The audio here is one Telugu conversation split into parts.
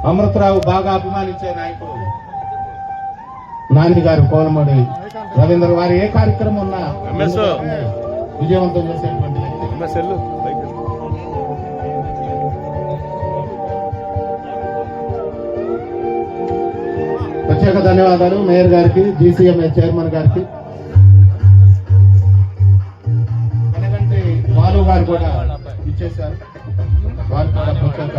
అమృతరావు బాగా అభిమానించే నాయకుడు నాని గారు కోలమూడి రవీంద్ర వారి ఏ కార్యక్రమం ఉన్నా విజయవంతం చేసేటువంటి ప్రత్యేక ధన్యవాదాలు మేయర్ గారికి, జీసీఎంఏ చైర్మన్ గారికి, బాలు గారు కూడా ఇచ్చేశారు. వారు కూడా ప్రత్యేక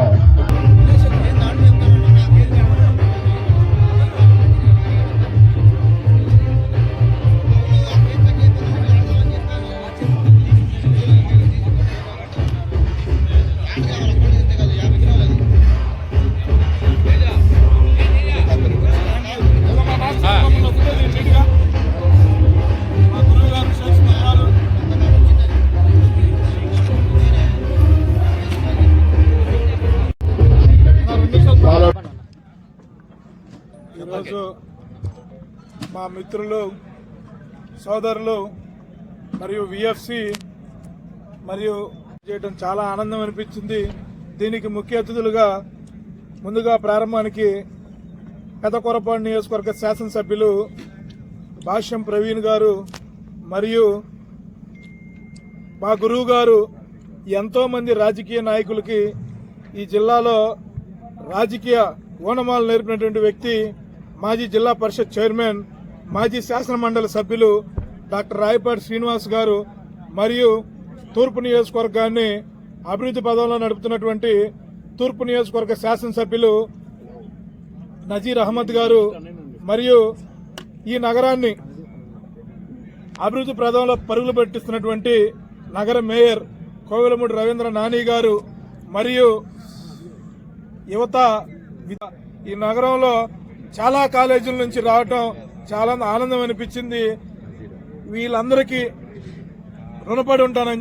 ఈరోజు మా మిత్రులు, సోదరులు మరియు విఎఫ్సి మరియు చేయడం చాలా ఆనందం అనిపించింది. దీనికి ముఖ్య అతిథులుగా ముందుగా ప్రారంభానికి పెదకొరపాడు నియోజకవర్గ శాసనసభ్యులు భాష్యం ప్రవీణ్ గారు మరియు మా గురువు గారు ఎంతోమంది రాజకీయ నాయకులకి ఈ జిల్లాలో రాజకీయ ఓనమాలు నేర్పినటువంటి వ్యక్తి, మాజీ జిల్లా పరిషత్ చైర్మన్, మాజీ శాసన మండలి సభ్యులు డాక్టర్ రాయపాటి శ్రీనివాస్ గారు మరియు తూర్పు నియోజకవర్గాన్ని అభివృద్ధి పదంలో నడుపుతున్నటువంటి తూర్పు నియోజకవర్గ శాసనసభ్యులు నజీర్ అహ్మద్ గారు మరియు ఈ నగరాన్ని అభివృద్ధి పదంలో పరుగులు పెట్టిస్తున్నటువంటి నగర మేయర్ కోవెలమూడి రవీంద్ర నాని గారు మరియు యువత. ఈ నగరంలో చాలా కాలేజీల నుంచి రావటం చాలా ఆనందం అనిపించింది. వీళ్ళందరికీ రుణపడి ఉంటానని